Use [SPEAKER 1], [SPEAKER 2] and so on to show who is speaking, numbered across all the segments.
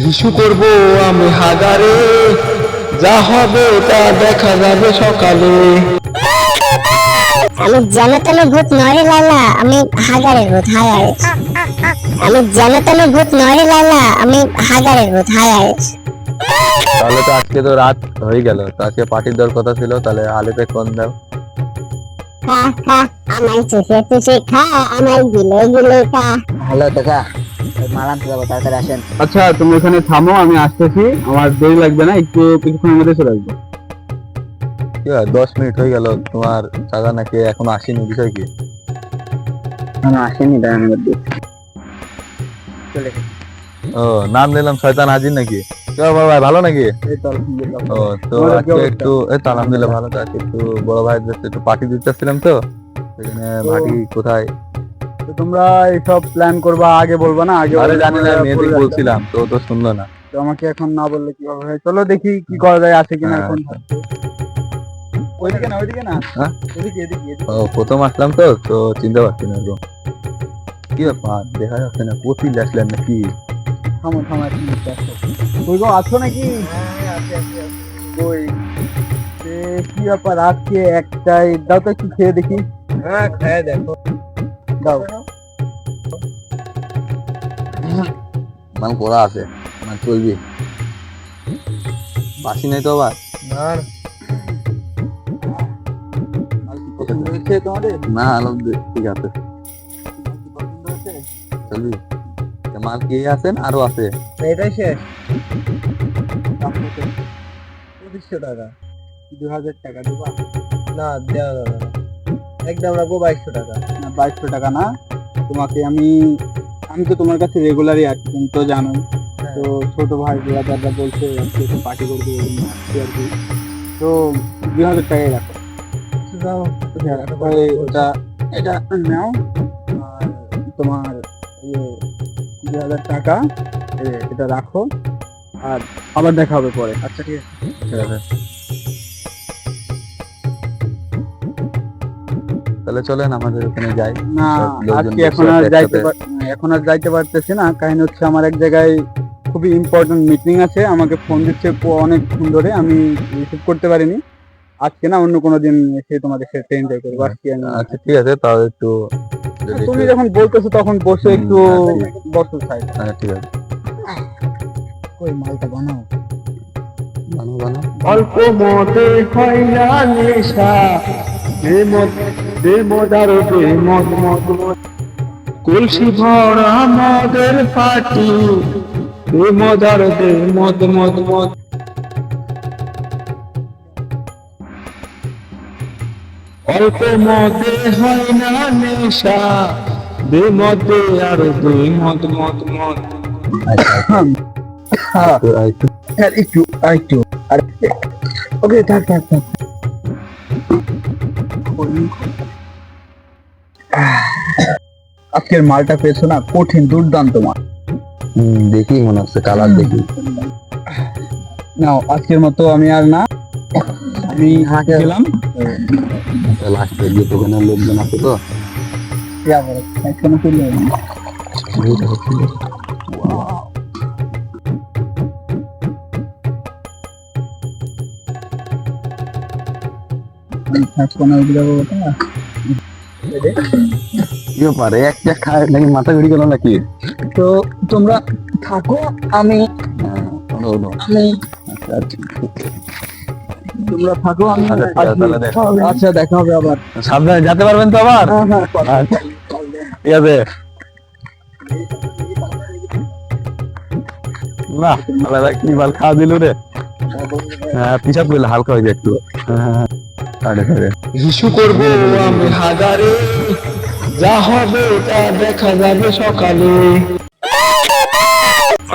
[SPEAKER 1] হিসু করব আমি হাজারে, যা হবে তা দেখা যাবে সকালে।
[SPEAKER 2] আমি যেন তেন ভূত নয় রে লালা, আমি হাজারের ভূত হায় আয়েস। আমি যেন তেন ভূত নয় রে লালা, আমি হাজারের ভূত হায় আয়েস।
[SPEAKER 3] তাহলে তো আজকে তো রাত হয়ে গেল, তো আজকে পার্টির দেওয়ার কথা ছিল, তাহলে আলেপে কোন দাও।
[SPEAKER 2] খা খা আমার চুষে চুষে খা, আমার গিলে গিলে খা।
[SPEAKER 4] হ্যালো কাকা, মাল আনতে যাবো, তাড়াতাড়ি আসেন।
[SPEAKER 5] আচ্ছা তুমি এখানে থামো, আমি আসতেছি, আমার দেরি লাগবে না, একটু কিছুক্ষণের মধ্যে চলে আসবো।
[SPEAKER 3] কি হয়, 10 মিনিট হয়ে গেল, তোমার চাচা নাকি এখনো আসেনি, বিষয় কি?
[SPEAKER 5] আসেনি, দাঁড়ানোর মধ্যে
[SPEAKER 3] ও, নাম দিলাম শয়তান হাজির নাকি? কি ব্যাপার ভাই, ভালো নাকি? ও, তো আজকে একটু এই তো আলহামদুলিল্লাহ ভালো। তো আজকে একটু বড় ভাই একটু পার্টি দিতে চাচ্ছিলাম, তো সেখানে ভাটি কোথায়।
[SPEAKER 5] তো তোমরা এইসব প্ল্যান করবা, আগে বলবা না? আগে
[SPEAKER 3] আরে জানি না, মেয়েদের বলছিলাম তো, তো শুনলো না।
[SPEAKER 5] তো আমাকে এখন না বললে কিভাবে হয়? চলো দেখি কি করা যায়, আছে কিনা এখন। ওইদিকে না, ওইদিকে না,
[SPEAKER 3] হ্যাঁ?
[SPEAKER 5] এদিকে এদিকে এদিকে।
[SPEAKER 3] ও, প্রথম আসলাম তো, তো চিনতে পারছি না এরকম। কি ব্যাপার, দেখা যাচ্ছে না, কচি আসলেন নাকি?
[SPEAKER 5] থামো থামো, এক মিনিট দেখো। কই গো, আছো নাকি? কই কি ব্যাপার, আজকে একটাই দাও তো, একটু খেয়ে দেখি।
[SPEAKER 1] হ্যাঁ, খেয়ে দেখো।
[SPEAKER 5] দাও।
[SPEAKER 3] মান করা আছে, মানে চলবি, বাসি নাই তো আবার।
[SPEAKER 1] না
[SPEAKER 5] পছন্দ হয়েছে তোমাদের?
[SPEAKER 3] না, ঠিক আছে,
[SPEAKER 5] পছন্দ হয়েছে?
[SPEAKER 3] চলবি। মাল কে আছেন, আরো আছে?
[SPEAKER 1] এটাই শেষ।
[SPEAKER 5] 2500 টাকা, 2000 টাকা দিবা?
[SPEAKER 1] না, দেওয়া যাবে না, একদম রাখবো 2200 টাকা।
[SPEAKER 5] না, 2200 টাকা না, তোমাকে আমি তো তোমার কাছে রেগুলারই আসি, তুমি তো জানোই। তো ছোট ভাই দাদা বলছে আজকে একটু পার্টি করবে, এই জন্য আসছি আর কি। তো 2000 টাকাই রাখো। তারপরে এটা নাও, আর তোমার 2000 টাকা এটা রাখো, আর আবার দেখা হবে পরে। আচ্ছা ঠিক আছে।
[SPEAKER 3] ঠিক আছে, তাহলে চলেন আমাদের ওখানে যাই।
[SPEAKER 5] না,
[SPEAKER 3] সব লোকজন
[SPEAKER 5] আজকে
[SPEAKER 3] বসে
[SPEAKER 5] এখন আর
[SPEAKER 3] আছে
[SPEAKER 5] যাইতে
[SPEAKER 3] একসাথে।
[SPEAKER 5] এখন আর যাইতে পারতেছি না। কাহিনী হচ্ছে, আমার এক জায়গায় খুবই ইম্পর্টেন্ট মিটিং আছে, আমাকে ফোন দিচ্ছে অনেকক্ষণ ধরে, আমি রিসিভ করতে পারিনি। আজকে না, অন্য কোনো দিন এসে তোমাদের সাথে এনজয় করবো। আজকে আমি
[SPEAKER 3] আচ্ছা ঠিক আছে, তাহলে একটু যদি
[SPEAKER 5] তুমি
[SPEAKER 3] একটু-
[SPEAKER 5] যখন বলতেছো তখন বসে একটু
[SPEAKER 3] হ্যাঁ,
[SPEAKER 5] বসো সাইড।
[SPEAKER 3] হ্যাঁ ঠিক আছে,
[SPEAKER 5] ওই মালটা বানাও।
[SPEAKER 3] বানাও বানাও।
[SPEAKER 1] অল্প মতে হয় না নেশা, মজার মদ মদ মদ, কলসি ভরা মদের পাটি, মজার মদ মদ মদ। অল্প মতে হয় না নেশা, মদে আর মদ মদ মদ।
[SPEAKER 5] একটু একটু ওকে, থাক থাক থাক। আজকের মালটা পেয়েছো না, কঠিন দুর্দান্ত মাল।
[SPEAKER 3] দেখি মনে হচ্ছে, কালার দেখি।
[SPEAKER 5] নাও, আজকের মতো আমি আর না, আমি গেলাম।
[SPEAKER 3] লাস্টে গিয়ে তো ওখানে লোকজন আছে তো।
[SPEAKER 5] এখনো করলে
[SPEAKER 3] কি ব্যাপারে, একটা খায় নাকি, মাথা ঘুরি গেল নাকি?
[SPEAKER 5] তো তোমরা থাকো, আমি তোমরা থাকো, আমি
[SPEAKER 3] আচ্ছা, ঠিক আছে, তাহলে দেখা হবে।
[SPEAKER 5] আচ্ছা, দেখা হবে আবার।
[SPEAKER 3] সাবধানে যেতে পারবেন তো আবার? আচ্ছা, ঠিক আছে। না, আলাদা কি মাল খাওয়া দিল রে। হ্যাঁ, পিসাব করলে হালকা হয়ে যায় একটু। হ্যাঁ,
[SPEAKER 1] হিসু করব আমি হাজারে, যা হবে তা দেখা যাবে সকালে।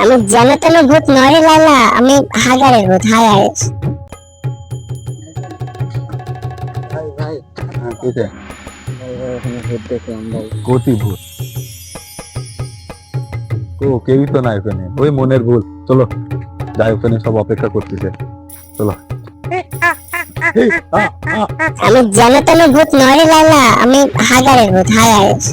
[SPEAKER 2] আমি যেন তেন ভূত নয় রে লালা, আমি হাজারের ভূত হায় আয়েস।
[SPEAKER 3] কোটি ভূত, ও কেউই তো নাই ওখানে, ওই মনের ভুল। চলো যাই, ওখানে সব অপেক্ষা করতেছে, চলো।
[SPEAKER 2] আমি যেন তেন ভূত নয় রে লালা, আমি হাজারের ভূত হায় আয়েস।